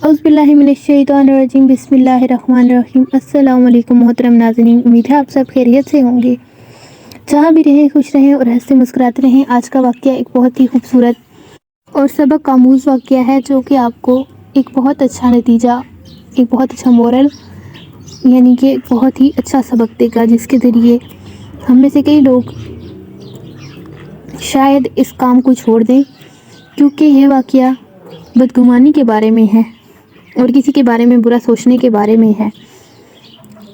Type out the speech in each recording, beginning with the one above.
औज़ुबिल्लाहिमिनश्शैतानिर्रजीम बिस्मिल्लाहिर्रहमानिर्रहीम। अस्सलाम वालेकुम मोहतरम नाज़रीन, उम्मीद है आप सब खैरियत से होंगे। जहाँ भी रहें खुश रहें और हंसते मुस्कुराते रहें। आज का वाक़या एक बहुत ही खूबसूरत और सबक आमूज़ वाक़या है जो कि आपको एक बहुत अच्छा नतीजा, एक बहुत अच्छा मोरल यानी कि बहुत ही अच्छा सबक देगा, जिसके ज़रिए हम में से कई लोग शायद इस काम को छोड़ दें, क्योंकि यह वाक़या बदगुमानी के बारे में है और किसी के बारे में बुरा सोचने के बारे में है।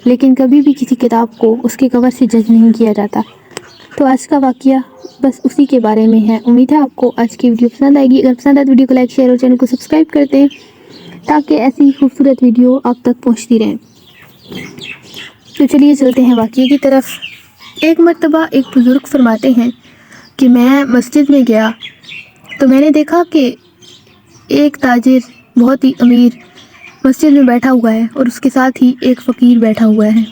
लेकिन कभी भी किसी किताब को उसके कवर से जज नहीं किया जाता। तो आज का वाक़या बस उसी के बारे में है। उम्मीद है आपको आज की वीडियो पसंद आएगी। अगर पसंद आए तो वीडियो को लाइक, शेयर और चैनल को सब्सक्राइब कर दें, ताकि ऐसी खूबसूरत वीडियो आप तक पहुंचती रहें। तो चलिए चलते हैं वाक़ये की तरफ। एक मर्तबा एक बुज़ुर्ग फरमाते हैं कि मैं मस्जिद में गया तो मैंने देखा कि एक ताजिर बहुत ही अमीर मस्जिद में बैठा हुआ है और उसके साथ ही एक फ़कीर बैठा हुआ है।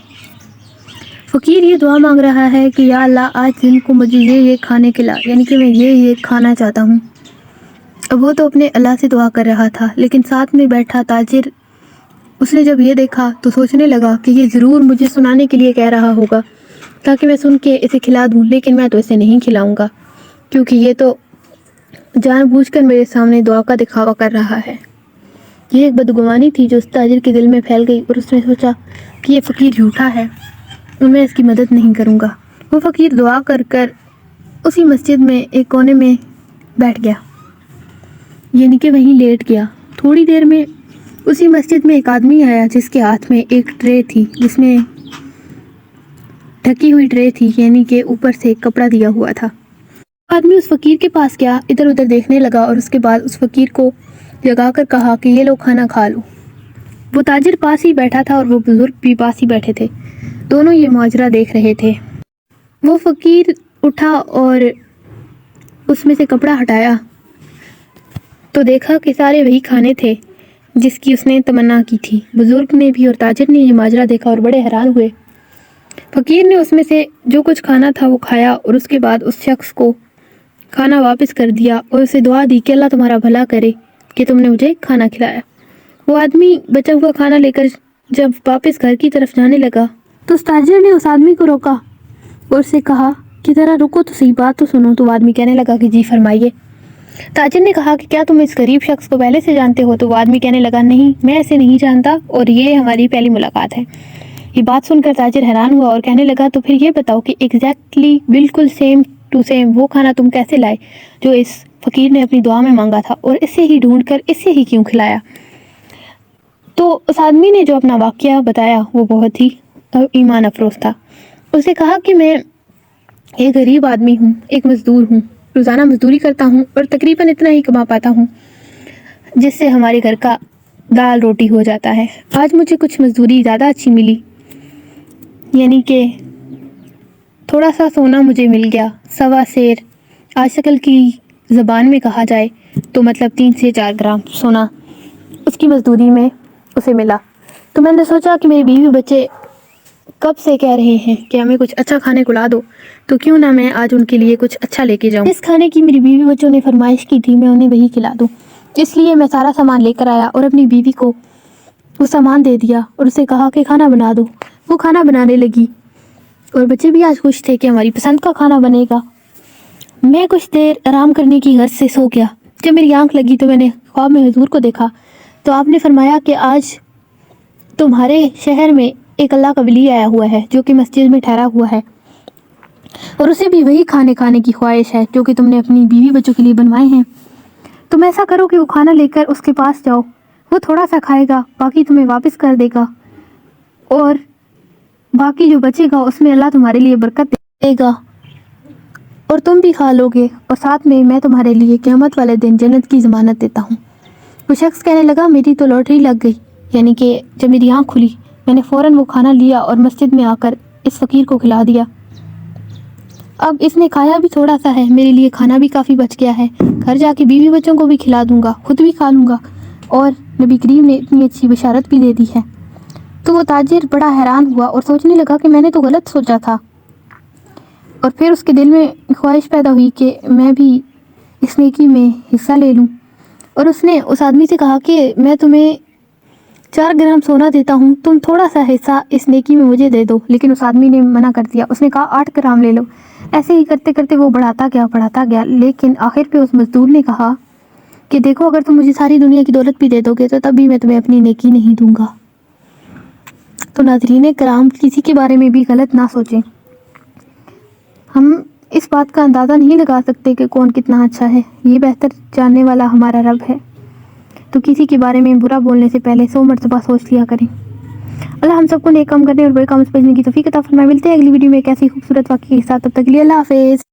फ़कीर ये दुआ मांग रहा है कि या अल्लाह, आज दिन को मुझे ये खाने खिला, यानी कि मैं ये खाना चाहता हूँ। अब वो तो अपने अल्लाह से दुआ कर रहा था, लेकिन साथ में बैठा ताजिर, उसने जब ये देखा तो सोचने लगा कि ये ज़रूर मुझे सुनाने के लिए कह रहा होगा ताकि मैं सुन के इसे खिला दूँ, लेकिन मैं तो इसे नहीं खिलाऊँगा, क्योंकि ये तो जानबूझकर मेरे सामने दुआ का दिखावा कर रहा है। ये एक बदगुमानी थी जो उस ताजिर के दिल में फैल गई और उसने सोचा कि ये फ़कीर झूठा है और मैं इसकी मदद नहीं करूँगा। वो फ़कीर दुआ कर कर उसी मस्जिद में एक कोने में बैठ गया, यानी कि वहीं लेट गया। थोड़ी देर में उसी मस्जिद में एक आदमी आया जिसके हाथ में एक ट्रे थी, जिसमें ढकी हुई ट्रे थी, यानी कि ऊपर से एक कपड़ा दिया हुआ था। आदमी उस फ़कीर के पास गया, इधर उधर देखने लगा और उसके बाद उस फ़कीर को जगा कर कहा कि ये लो खाना खा लो। वो ताजिर पास ही बैठा था और वो बुजुर्ग भी पास ही बैठे थे। दोनों ये माजरा देख रहे थे। वो फ़कीर उठा और उसमें से कपड़ा हटाया तो देखा कि सारे वही खाने थे जिसकी उसने तमन्ना की थी। बुजुर्ग ने भी और ताजिर ने ये माजरा देखा और बड़े हैरान हुए। फ़कीर ने उसमें से जो कुछ खाना था वो खाया और उसके बाद उस शख्स को खाना वापस कर दिया और उसे दुआ दी कि अल्लाह तुम्हारा भला करे कि तुमने मुझे खाना खिलाया। वो आदमी बचा हुआ खाना लेकर जब वापस घर की तरफ जाने लगा तो उस ताजिर ने उस आदमी को रोका और उससे कहा कि ज़रा रुको तो सही, बात तो सुनो। तो वो आदमी कहने लगा कि जी फरमाइए। ताजिर ने कहा कि क्या तुम इस गरीब शख्स को पहले से जानते हो? तो वो आदमी कहने लगा नहीं, मैं इसे नहीं जानता और ये हमारी पहली मुलाकात है। ये बात सुनकर ताजिर हैरान हुआ और कहने लगा तो फिर ये बताओ कि एग्जैक्टली बिल्कुल सेम टू सेम वो खाना तुम कैसे लाए जो इस फ़कीर ने अपनी दुआ में मांगा था, और इसे ही ढूंढ कर इसे ही क्यों खिलाया? तो उस आदमी ने जो अपना वाक़या बताया वो बहुत ही ईमान अफरोज़ था। उसे कहा कि मैं एक गरीब आदमी हूँ, एक मज़दूर हूँ, रोज़ाना मज़दूरी करता हूँ और तकरीबन इतना ही कमा पाता हूँ जिससे हमारे घर का दाल रोटी हो जाता है। आज मुझे कुछ मज़दूरी ज़्यादा अच्छी मिली, यानी कि थोड़ा सा सोना मुझे मिल गया, सवा सेर, आजकल की ज़बान में कहा जाए तो मतलब 3 से 4 ग्राम सोना उसकी मज़दूरी में उसे मिला। तो मैंने सोचा कि मेरे बीवी बच्चे कब से कह रहे हैं कि हमें कुछ अच्छा खाने को ला दो, तो क्यों ना मैं आज उनके लिए कुछ अच्छा लेके जाऊं। इस खाने की मेरी बीवी बच्चों ने फरमाइश की थी, मैं उन्हें वही खिला दूं। इसलिए मैं सारा सामान लेकर आया और अपनी बीवी को वो सामान दे दिया और उसे कहा कि खाना बना दो। वो खाना बनाने लगी और बच्चे भी आज खुश थे कि हमारी पसंद का खाना बनेगा। मैं कुछ देर आराम करने की गर्ज से सो गया। जब मेरी आंख लगी तो मैंने ख्वाब में हुजूर को देखा। तो आपने फरमाया कि आज तुम्हारे शहर में एक अल्लाह का वली आया हुआ है जो कि मस्जिद में ठहरा हुआ है और उसे भी वही खाने खाने की ख्वाहिश है जो कि तुमने अपनी बीवी बच्चों के लिए बनवाए हैं। तुम ऐसा करो कि वो खाना लेकर उसके पास जाओ, वो थोड़ा सा खाएगा, बाकी तुम्हें वापस कर देगा और बाकी जो बचेगा उसमें अल्लाह तुम्हारे लिए बरकत देगा और तुम भी खा लोगे, और साथ में मैं तुम्हारे लिए क़यामत वाले दिन जन्नत की ज़मानत देता हूँ। वो शख्स कहने लगा मेरी तो लॉटरी लग गई, यानी कि जब मेरी आँख खुली मैंने फ़ौरन वो खाना लिया और मस्जिद में आकर इस फ़कीर को खिला दिया। अब इसने खाया भी थोड़ा सा है, मेरे लिए खाना भी काफ़ी बच गया है, घर जाके बीवी बच्चों को भी खिला दूँगा, खुद भी खा लूँगा, और नबी करीम ने इतनी अच्छी बशारत भी दे दी है। तो वो ताजिर बड़ा हैरान हुआ और सोचने लगा कि मैंने तो गलत सोचा था, और फिर उसके दिल में ख्वाहिश पैदा हुई कि मैं भी इस नेकी में हिस्सा ले लूं। और उसने उस आदमी से कहा कि मैं तुम्हें 4 ग्राम सोना देता हूँ, तुम थोड़ा सा हिस्सा इस नेकी में मुझे दे दो। लेकिन उस आदमी ने मना कर दिया। उसने कहा 8 ग्राम ले लो। ऐसे ही करते करते वो बढ़ाता गया। लेकिन आखिर पे उस मजदूर ने कहा कि देखो, अगर तुम मुझे सारी दुनिया की दौलत भी दे दोगे तो तब भी मैं तुम्हें अपनी नेकी नहीं दूंगा। तो नाज़रीन कराम, किसी के बारे में भी गलत ना सोचें। हम इस बात का अंदाज़ा नहीं लगा सकते कि कौन कितना अच्छा है। ये बेहतर जानने वाला हमारा रब है। तो किसी के बारे में बुरा बोलने से पहले 100 मरतबा सोच लिया करें। अल्लाह हम सबको नेक काम करने और बुरे काम से बचने की तौफीक अता फरमाए। मिलते हैं अगली वीडियो में एक ऐसी खूबसूरत वाक़या के साथ। तब तक के लिए अल्लाह हाफ़िज़।